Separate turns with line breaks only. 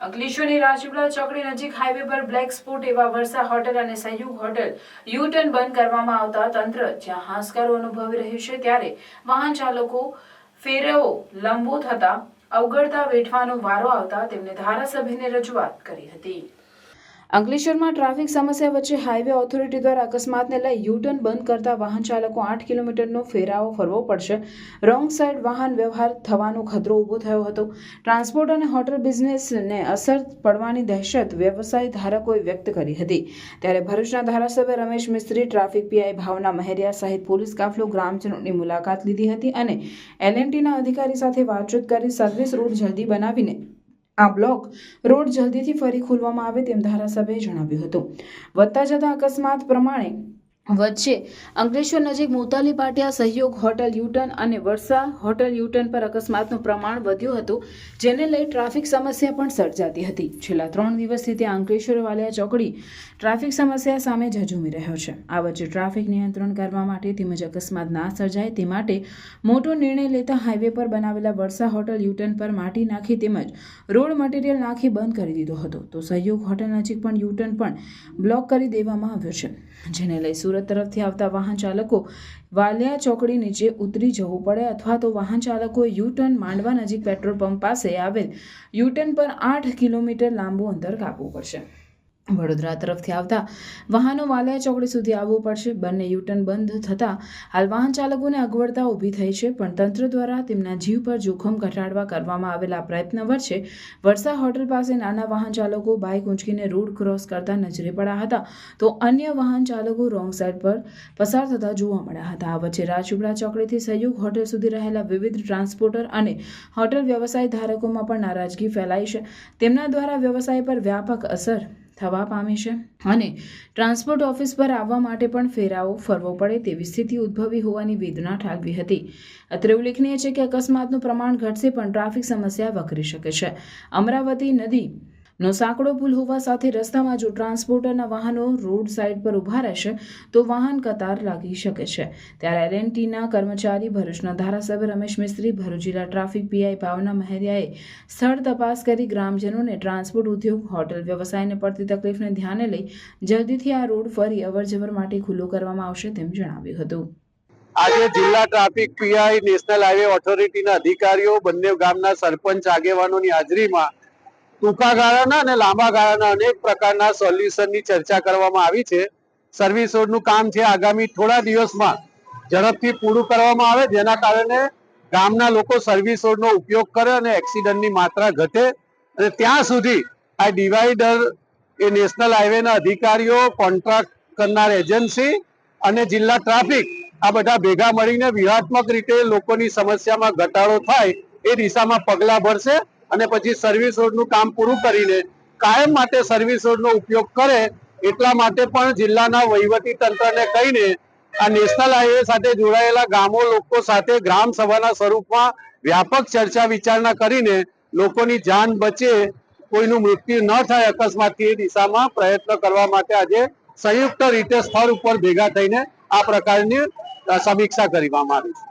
અંકલેશ્વરની રાજપીપળા ચોકડી નજીક હાઈવે પર બ્લેક સ્પોટ એવા વર્ષા હોટેલ અને સહયોગ હોટેલ યુ-ટર્ન બંધ કરવામાં આવતા તંત્ર જ્યાં હાશકારો અનુભવી રહ્યું છે, ત્યારે વાહન ચાલકો ફેરવો લંબો થતા અવગડતા વેઠવાનો વારો આવતા તેમને ધારાસભ્યને રજૂઆત કરી હતી। અંકલેશ્વરમાં ટ્રાફિક સમસ્યા વચ્ચે હાઈવે ઓથોરિટી દ્વારા અકસ્માતને લઈ યુ-ટર્ન બંધ કરતા વાહન ચાલકો 8 કિલોમીટરનો ફેરાવો ફરવો પડશે। રોંગ સાઈડ વાહન વ્યવહાર થવાનો ખતરો ઊભો થયો હતો। ટ્રાન્સપોર્ટ અને હોટલ બિઝનેસને અસર પડવાની દહેશત વ્યવસાય ધારકોએ વ્યક્ત કરી હતી। ત્યારે ભરૂચના ધારાસભ્ય રમેશ મિસ્ત્રી, ટ્રાફિક પીઆઈ ભાવના મહેરિયા સહિત પોલીસ કાફલો ગ્રામજનોની મુલાકાત લીધી હતી અને એલએનટીના અધિકારી સાથે વાતચીત કરી સર્વિસ રોડ જલ્દી બનાવીને આ બ્લોક રોડ જલ્દીથી ફરી ખોલવામાં આવે તેમ ધારાસભ્યએ જણાવ્યું હતું। વધતા જતા અકસ્માત પ્રમાણે વચ્ચે અંકલેશ્વર નજીક મોતાલી પાટિયા સહયોગ હોટલ યુટર્ન અને વર્ષા હોટલ યુટર્ન પર અકસ્માતનું પ્રમાણ વધ્યું હતું, જેને લઈ ટ્રાફિક સમસ્યા પણ સર્જાતી હતી। છેલ્લા 3 દિવસથી ત્યાં અંકલેશ્વર વાલિયા ચોકડી ટ્રાફિક સમસ્યા સામે ઝઝૂમી રહ્યો છે। આ વચ્ચે ટ્રાફિક નિયંત્રણ કરવા માટે તેમજ અકસ્માત ના સર્જાય તે માટે મોટો નિર્ણય લેતા હાઈવે પર બનાવેલા વર્ષા હોટલ યુટર્ન પર માટી નાખી તેમજ રોડ મટીરિયલ નાખી બંધ કરી દીધો હતો, તો સહયોગ હોટલ નજીક પણ યુટર્ન પણ બ્લોક કરી દેવામાં આવ્યો છે, જેને લઈ સુરત તરફથી આવતા વાહન ચાલકો વાલિયા ચોકડી નીચે ઉતરી જવું પડે અથવા તો વાહન ચાલકોએ યુ-ટર્ન માંડવા નજીક પેટ્રોલ પંપ પાસે આવેલ યુ-ટર્ન પર 8 કિલોમીટર લાંબુ અંતર કાપવું પડશે। વડોદરા તરફથી આવતા વાહનો વાલિયા ચોકડી સુધી આવવું પડશે। બંને યુ-ટર્ન બંધ થતાં હાલ વાહન ચાલકોને અગવડતા ઊભી થઈ છે, પણ તંત્ર દ્વારા તેમના જીવ પર જોખમ ઘટાડવા કરવામાં આવેલા પ્રયત્ન વચ્ચે વર્ષા હોટલ પાસે નાના વાહન ચાલકો બાઇક ઊંચકીને રોડ ક્રોસ કરતા નજરે પડ્યા હતા, તો અન્ય વાહન ચાલકો રોંગ સાઈડ પર પસાર થતા જોવા મળ્યા હતા। આ વચ્ચે રાજપીપળા ચોકડીથી સહયોગ હોટલ સુધી રહેલા વિવિધ ટ્રાન્સપોર્ટર અને હોટલ વ્યવસાય ધારકોમાં પણ નારાજગી ફેલાઈ છે। તેમના દ્વારા વ્યવસાય પર વ્યાપક અસર થવા પામી છે અને ટ્રાન્સપોર્ટ ઓફિસ પર આવવા માટે પણ ફેરાવો ફરવો પડે તેવી સ્થિતિ ઉદ્ભવી હોવાની વેદના ઠાલવી હતી। અત્રે ઉલ્લેખનીય છે કે અકસ્માતનું પ્રમાણ ઘટશે પણ ટ્રાફિક સમસ્યા વકરી શકે છે। અમરાવતી નદીનો સાંકડો પુલ હોવા સાથે રસ્તામાં જો ટ્રાન્સપોર્ટરના વાહનો રોડ સાઈડ પર ઊભા રહેશે તો વાહન કતાર લાગી શકે છે। ત્યારે એલએનટીના કર્મચારી, ભરૂચના ધારાસભ્ય રમેશ મિસ્ત્રી, ભરૂચ જિલ્લા ટ્રાફિક પીઆઈ ભાવના મહેરિયાએ સ્થળ તપાસ કરી ગ્રામજનોને ટ્રાન્સપોર્ટ ઉદ્યોગ, હોટલ વ્યવસાયને પડતી તકલીફને ધ્યાને લઈ જલ્દીથી આ રોડ ફરી અવરજવર માટે ખુલ્લો કરવામાં આવશે તેમ જણાવ્યું હતું।
આજે જિલ્લા ટ્રાફિક પીઆઈ, નેશનલ હાઈવે ઓથોરિટીના અધિકારીઓ, બંને ગામના સરપંચ આગેવાનોની હાજરીમાં ટૂંકા ગાળાના અને લાંબા ગાળાના અનેક પ્રકારના સોલ્યુશનની ચર્ચા કરવામાં આવી છે। સર્વિસ રોડનું કામ છે આગામી થોડા દિવસમાં ઝડપથી પૂરું કરવામાં આવે, જેના કારણે ગામના લોકો સર્વિસ રોડનો ઉપયોગ કરે અને એક્સિડન્ટની માત્રા ઘટે। અને ત્યાં સુધી આ ડિવાઈડર એ નેશનલ હાઈવેના અધિકારીઓ, કોન્ટ્રાક્ટ કરનાર એજન્સી અને જિલ્લા ટ્રાફિક આ બધા ભેગા મળીને વ્યૂહાત્મક રીતે લોકોની સમસ્યામાં ઘટાડો થાય એ દિશામાં પગલાં ભરશે અને પછી સર્વિસ રોડનું કામ પૂરું કરીને કાયમ માટે સર્વિસ રોડનો ઉપયોગ કરે એટલા માટે પણ જિલ્લાના વહીવટી તંત્રને કહીને આ નેશનલ હાઈવે સાથે જોડાયેલા ગામો લોકો સાથે ગ્રામ સભાના સ્વરૂપમાં વ્યાપક ચર્ચા વિચારણા કરીને લોકોની જાન બચે, કોઈનું મૃત્યુ ન થાય અકસ્માતથી, એ દિશામાં પ્રયત્ન કરવા માટે આજે સંયુક્ત રીતે સ્થળ ઉપર ભેગા થઈને આ પ્રકારની સમીક્ષા કરવામાં આવી છે।